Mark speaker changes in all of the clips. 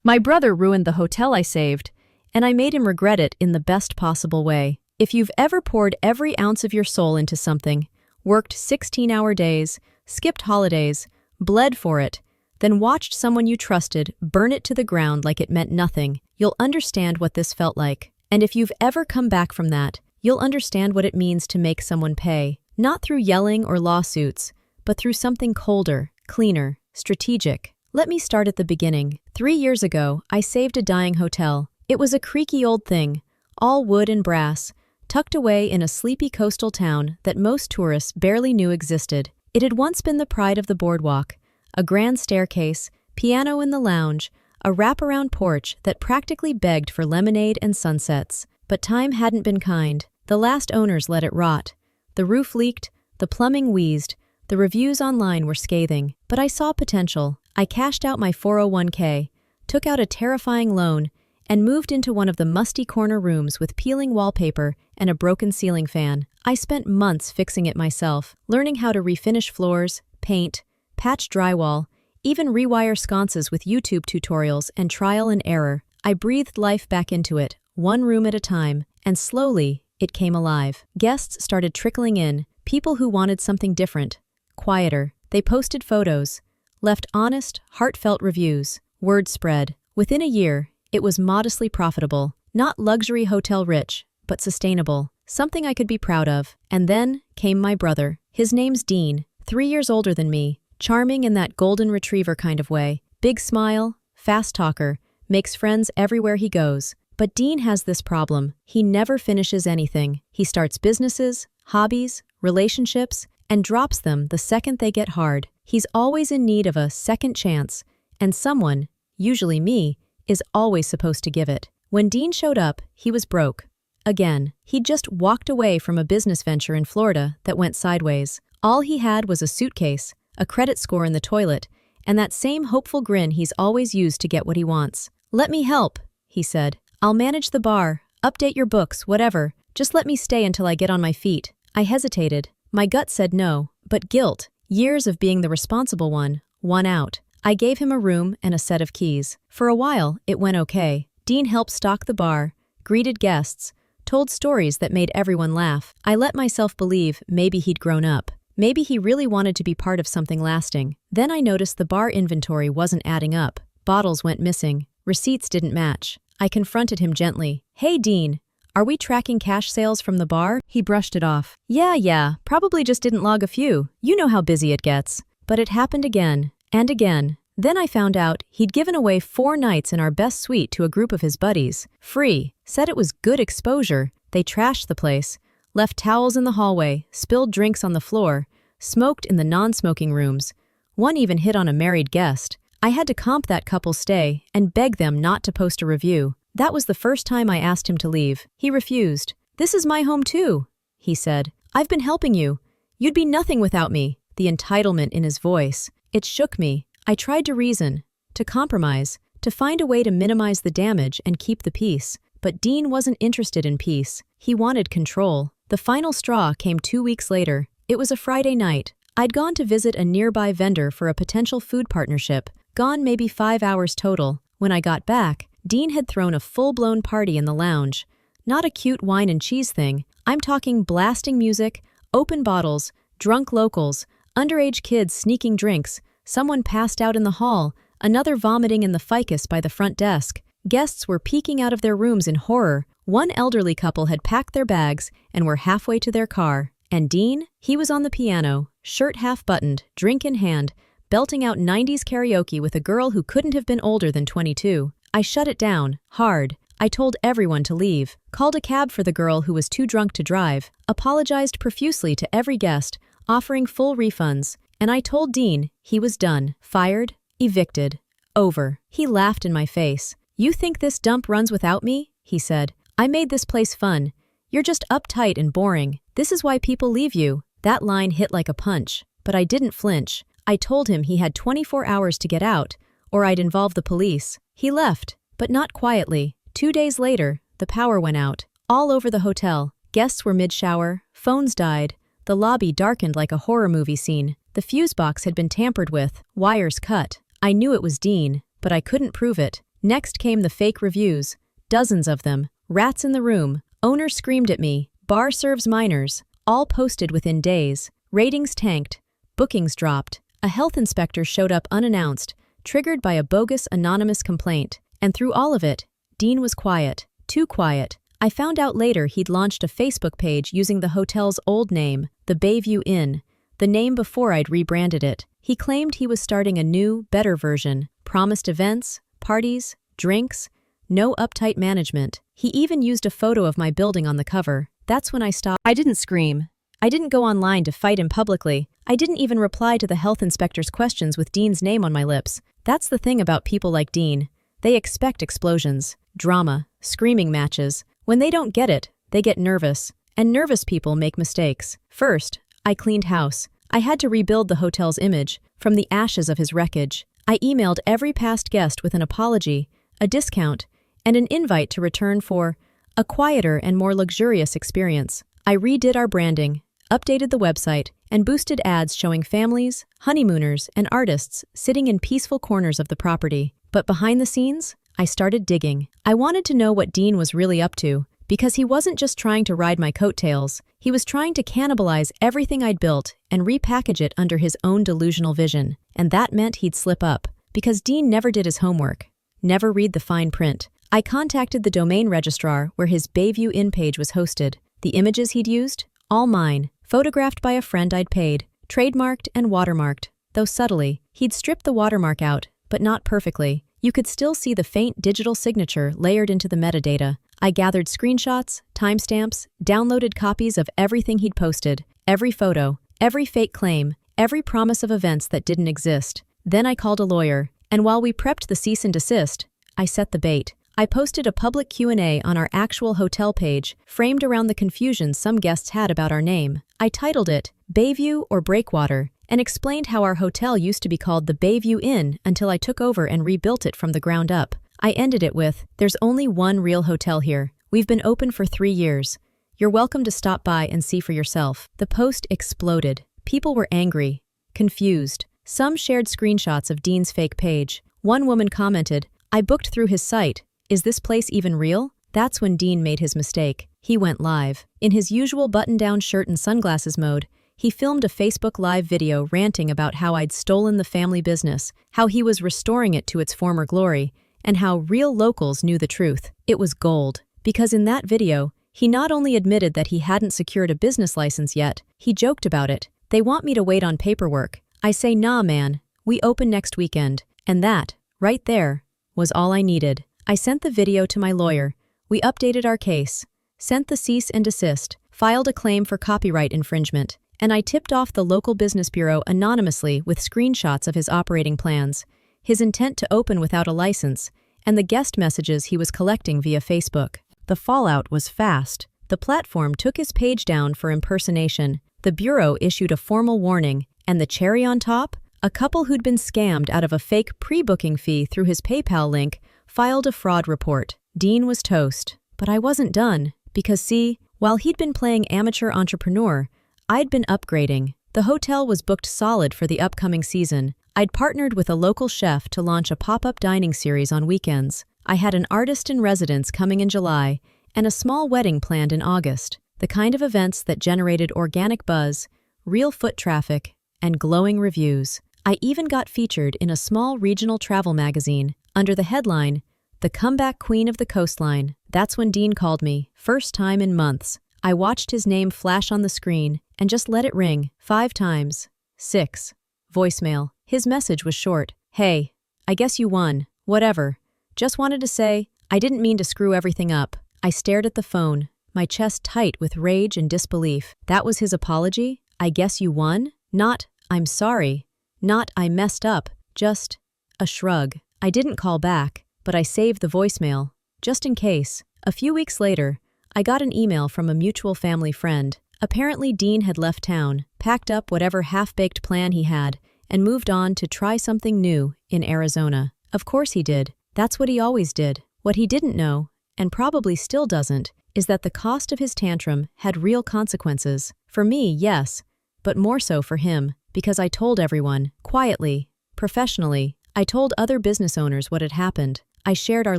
Speaker 1: My brother ruined the hotel I saved, and I made him regret it in the best possible way. If you've ever poured every ounce of your soul into something, worked 16-hour days, skipped holidays, bled for it, then watched someone you trusted burn it to the ground like it meant nothing, you'll understand what this felt like. And if you've ever come back from that, you'll understand what it means to make someone pay, not through yelling or lawsuits, but through something colder, cleaner, strategic. Let me start at the beginning. 3 years ago, I saved a dying hotel. It was a creaky old thing, all wood and brass, tucked away in a sleepy coastal town that most tourists barely knew existed. It had once been the pride of the boardwalk, a grand staircase, piano in the lounge, a wraparound porch that practically begged for lemonade and sunsets. But time hadn't been kind. The last owners let it rot. The roof leaked, the plumbing wheezed, the reviews online were scathing. But I saw potential. I cashed out my 401k, took out a terrifying loan, and moved into one of the musty corner rooms with peeling wallpaper and a broken ceiling fan. I spent months fixing it myself, learning how to refinish floors, paint, patch drywall, even rewire sconces with YouTube tutorials and trial and error. I breathed life back into it, one room at a time, and slowly, it came alive. Guests started trickling in, people who wanted something different, quieter. They posted photos, left honest, heartfelt reviews. Word spread. Within a year, it was modestly profitable. Not luxury hotel rich, but sustainable. Something I could be proud of. And then came my brother. His name's Dean, 3 years older than me, charming in that golden retriever kind of way. Big smile, fast talker, makes friends everywhere he goes. But Dean has this problem. He never finishes anything. He starts businesses, hobbies, relationships, and drops them the second they get hard. He's always in need of a second chance, and someone, usually me, is always supposed to give it. When Dean showed up, he was broke. Again, he'd just walked away from a business venture in Florida that went sideways. All he had was a suitcase, a credit score in the toilet, and that same hopeful grin he's always used to get what he wants. "Let me help," he said. "I'll manage the bar, update your books, whatever. Just let me stay until I get on my feet." I hesitated. My gut said no, but guilt, years of being the responsible one, won out. I gave him a room and a set of keys. For a while, it went okay. Dean helped stock the bar, greeted guests, told stories that made everyone laugh. I let myself believe maybe he'd grown up. Maybe he really wanted to be part of something lasting. Then I noticed the bar inventory wasn't adding up. Bottles went missing. Receipts didn't match. I confronted him gently. "Hey, Dean, are we tracking cash sales from the bar?" He brushed it off. Yeah, probably just didn't log a few. You know how busy it gets." But it happened again, and again. Then I found out he'd given away 4 nights in our best suite to a group of his buddies. Free. Said it was good exposure. They trashed the place, left towels in the hallway, spilled drinks on the floor, smoked in the non-smoking rooms. One even hit on a married guest. I had to comp that couple's stay and beg them not to post a review. That was the first time I asked him to leave. He refused. "This is my home too," he said. "I've been helping you. You'd be nothing without me." The entitlement in his voice. It shook me. I tried to reason, to compromise, to find a way to minimize the damage and keep the peace. But Dean wasn't interested in peace. He wanted control. The final straw came 2 weeks later. It was a Friday night. I'd gone to visit a nearby vendor for a potential food partnership, gone maybe 5 hours total. When I got back, Dean had thrown a full-blown party in the lounge. Not a cute wine and cheese thing. I'm talking blasting music, open bottles, drunk locals, underage kids sneaking drinks, someone passed out in the hall, another vomiting in the ficus by the front desk. Guests were peeking out of their rooms in horror. One elderly couple had packed their bags and were halfway to their car. And Dean? He was on the piano, shirt half-buttoned, drink in hand, belting out 90s karaoke with a girl who couldn't have been older than 22. I shut it down, hard. I told everyone to leave, called a cab for the girl who was too drunk to drive, apologized profusely to every guest, offering full refunds, and I told Dean he was done, fired, evicted, over. He laughed in my face. "You think this dump runs without me?" he said. "I made this place fun. You're just uptight and boring. This is why people leave you." That line hit like a punch, but I didn't flinch. I told him he had 24 hours to get out, or I'd involve the police. He left, but not quietly. 2 days later, the power went out. All over the hotel. Guests were mid-shower, phones died, the lobby darkened like a horror movie scene. The fuse box had been tampered with, wires cut. I knew it was Dean, but I couldn't prove it. Next came the fake reviews, dozens of them, rats in the room, owner screamed at me, bar serves minors, all posted within days, ratings tanked, bookings dropped, a health inspector showed up unannounced, triggered by a bogus anonymous complaint, and through all of it, Dean was quiet, too quiet. I found out later he'd launched a Facebook page using the hotel's old name, the Bayview Inn, the name before I'd rebranded it. He claimed he was starting a new, better version, promised events, parties, drinks, no uptight management. He even used a photo of my building on the cover. That's when I stopped. I didn't scream. I didn't go online to fight him publicly. I didn't even reply to the health inspector's questions with Dean's name on my lips. That's the thing about people like Dean. They expect explosions, drama, screaming matches. When they don't get it, they get nervous. And nervous people make mistakes. First, I cleaned house. I had to rebuild the hotel's image from the ashes of his wreckage. I emailed every past guest with an apology, a discount, and an invite to return for a quieter and more luxurious experience. I redid our branding, updated the website, and boosted ads showing families, honeymooners, and artists sitting in peaceful corners of the property. But behind the scenes, I started digging. I wanted to know what Dean was really up to, because he wasn't just trying to ride my coattails, he was trying to cannibalize everything I'd built and repackage it under his own delusional vision. And that meant he'd slip up, because Dean never did his homework, never read the fine print. I contacted the domain registrar where his Bayview Inn page was hosted. The images he'd used? All mine, photographed by a friend I'd paid, trademarked and watermarked, though subtly. He'd stripped the watermark out, but not perfectly. You could still see the faint digital signature layered into the metadata. I gathered screenshots, timestamps, downloaded copies of everything he'd posted, every photo, every fake claim, every promise of events that didn't exist. Then I called a lawyer, and while we prepped the cease and desist, I set the bait. I posted a public Q&A on our actual hotel page, framed around the confusion some guests had about our name. I titled it, Bayview or Breakwater, and explained how our hotel used to be called the Bayview Inn until I took over and rebuilt it from the ground up. I ended it with, there's only one real hotel here. We've been open for 3 years. You're welcome to stop by and see for yourself. The post exploded. People were angry, confused. Some shared screenshots of Dean's fake page. One woman commented, I booked through his site. Is this place even real? That's when Dean made his mistake. He went live. In his usual button-down shirt and sunglasses mode, he filmed a Facebook Live video ranting about how I'd stolen the family business, how he was restoring it to its former glory, and how real locals knew the truth. It was gold, because in that video, he not only admitted that he hadn't secured a business license yet, he joked about it. They want me to wait on paperwork. I say, nah man, we open next weekend. And that, right there, was all I needed. I sent the video to my lawyer. We updated our case, sent the cease and desist, filed a claim for copyright infringement, and I tipped off the local business bureau anonymously with screenshots of his operating plans, his intent to open without a license, and the guest messages he was collecting via Facebook. The fallout was fast. The platform took his page down for impersonation. The bureau issued a formal warning, and the cherry on top? A couple who'd been scammed out of a fake pre-booking fee through his PayPal link filed a fraud report. Dean was toast. But I wasn't done, because see, while he'd been playing amateur entrepreneur, I'd been upgrading. The hotel was booked solid for the upcoming season. I'd partnered with a local chef to launch a pop-up dining series on weekends. I had an artist in residence coming in July, and a small wedding planned in August. The kind of events that generated organic buzz, real foot traffic, and glowing reviews. I even got featured in a small regional travel magazine, under the headline, The Comeback Queen of the Coastline. That's when Dean called me, first time in months. I watched his name flash on the screen, and just let it ring, 5 times. 6. Voicemail. His message was short. Hey, I guess you won. Whatever. Just wanted to say, I didn't mean to screw everything up. I stared at the phone, my chest tight with rage and disbelief. That was his apology? I guess you won? Not, I'm sorry. Not, I messed up. Just a shrug. I didn't call back, but I saved the voicemail, just in case. A few weeks later, I got an email from a mutual family friend. Apparently Dean had left town, packed up whatever half-baked plan he had, and moved on to try something new in Arizona. Of course he did. That's what he always did. What he didn't know, and probably still doesn't, is that the cost of his tantrum had real consequences. For me, yes, but more so for him, because I told everyone, quietly, professionally. I told other business owners what had happened. I shared our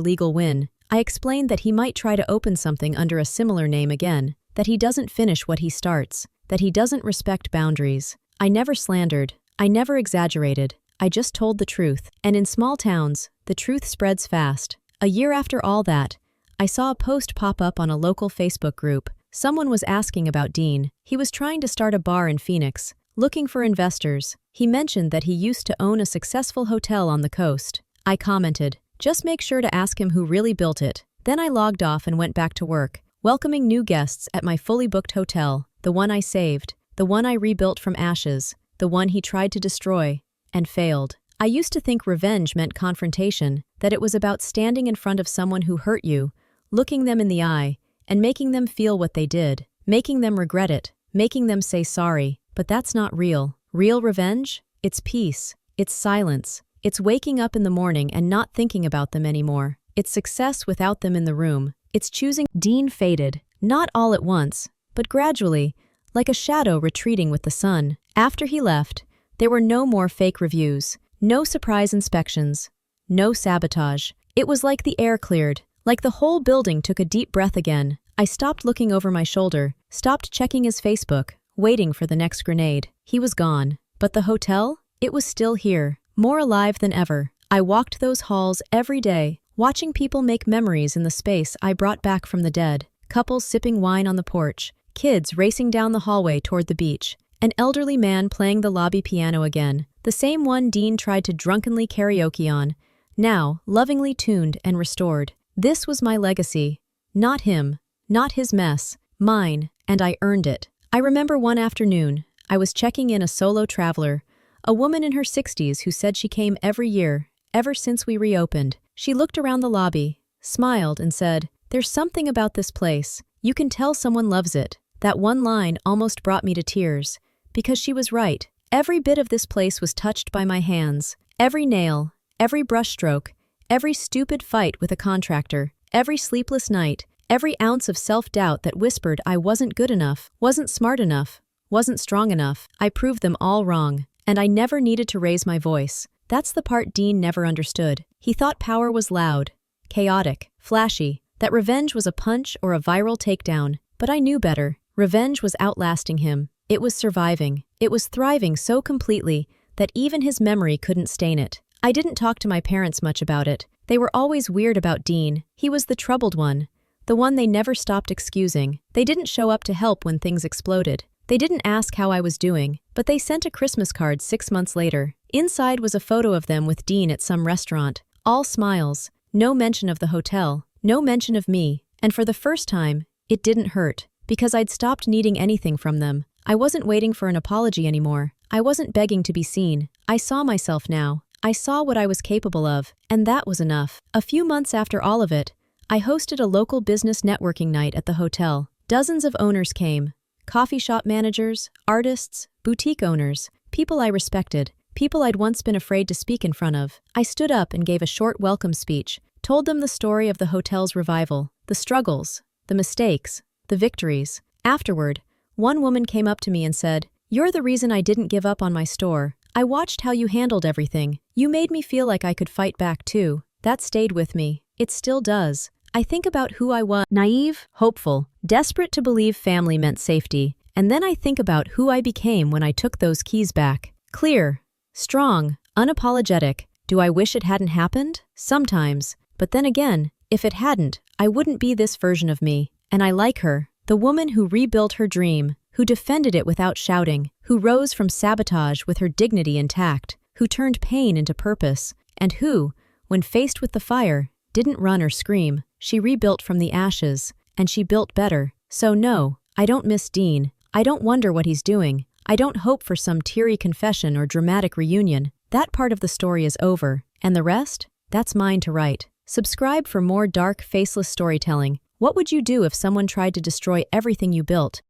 Speaker 1: legal win. I explained that he might try to open something under a similar name again, that he doesn't finish what he starts, that he doesn't respect boundaries. I never slandered. I never exaggerated. I just told the truth. And in small towns, the truth spreads fast. A year after all that, I saw a post pop up on a local Facebook group. Someone was asking about Dean. He was trying to start a bar in Phoenix, looking for investors. He mentioned that he used to own a successful hotel on the coast. I commented, "Just make sure to ask him who really built it." Then I logged off and went back to work, welcoming new guests at my fully booked hotel, the one I saved, the one I rebuilt from ashes, the one he tried to destroy, and failed. I used to think revenge meant confrontation, that it was about standing in front of someone who hurt you, looking them in the eye, and making them feel what they did, making them regret it, making them say sorry. But that's not real. Real revenge? It's peace. It's silence. It's waking up in the morning and not thinking about them anymore. It's success without them in the room. It's choosing. Dean faded, not all at once, but gradually, like a shadow retreating with the sun. After he left, there were no more fake reviews, no surprise inspections, no sabotage. It was like the air cleared, like the whole building took a deep breath again. I stopped looking over my shoulder, stopped checking his Facebook, waiting for the next grenade. He was gone. But the hotel? It was still here, more alive than ever. I walked those halls every day, watching people make memories in the space I brought back from the dead. Couples sipping wine on the porch, kids racing down the hallway toward the beach, an elderly man playing the lobby piano again, the same one Dean tried to drunkenly karaoke on, now lovingly tuned and restored. This was my legacy. Not him, not his mess, mine, and I earned it. I remember one afternoon, I was checking in a solo traveler, a woman in her 60s who said she came every year, ever since we reopened. She looked around the lobby, smiled, and said, "There's something about this place. You can tell someone loves it." That one line almost brought me to tears, because she was right. Every bit of this place was touched by my hands. Every nail, every brushstroke, every stupid fight with a contractor, every sleepless night, every ounce of self-doubt that whispered I wasn't good enough, wasn't smart enough, wasn't strong enough. I proved them all wrong, and I never needed to raise my voice. That's the part Dean never understood. He thought power was loud, chaotic, flashy, that revenge was a punch or a viral takedown. But I knew better. Revenge was outlasting him. It was surviving. It was thriving so completely that even his memory couldn't stain it. I didn't talk to my parents much about it. They were always weird about Dean. He was the troubled one, the one they never stopped excusing. They didn't show up to help when things exploded. They didn't ask how I was doing, but they sent a Christmas card 6 months later. Inside was a photo of them with Dean at some restaurant. All smiles. No mention of the hotel. No mention of me. And for the first time, it didn't hurt, because I'd stopped needing anything from them. I wasn't waiting for an apology anymore. I wasn't begging to be seen. I saw myself now. I saw what I was capable of, and that was enough. A few months after all of it, I hosted a local business networking night at the hotel. Dozens of owners came. Coffee shop managers, artists, boutique owners, people I respected, people I'd once been afraid to speak in front of. I stood up and gave a short welcome speech, told them the story of the hotel's revival, the struggles, the mistakes, the victories. Afterward, one woman came up to me and said, "You're the reason I didn't give up on my store. I watched how you handled everything. You made me feel like I could fight back too." That stayed with me. It still does. I think about who I was, naive, hopeful, desperate to believe family meant safety, and then I think about who I became when I took those keys back. Clear, strong, unapologetic. Do I wish it hadn't happened? Sometimes. But then again, if it hadn't, I wouldn't be this version of me. And I like her, the woman who rebuilt her dream, who defended it without shouting, who rose from sabotage with her dignity intact, who turned pain into purpose, and who, when faced with the fire, didn't run or scream. She rebuilt from the ashes, and she built better. So no, I don't miss Dean. I don't wonder what he's doing. I don't hope for some teary confession or dramatic reunion. That part of the story is over, and the rest? That's mine to write. Subscribe for more dark, faceless storytelling. What would you do if someone tried to destroy everything you built?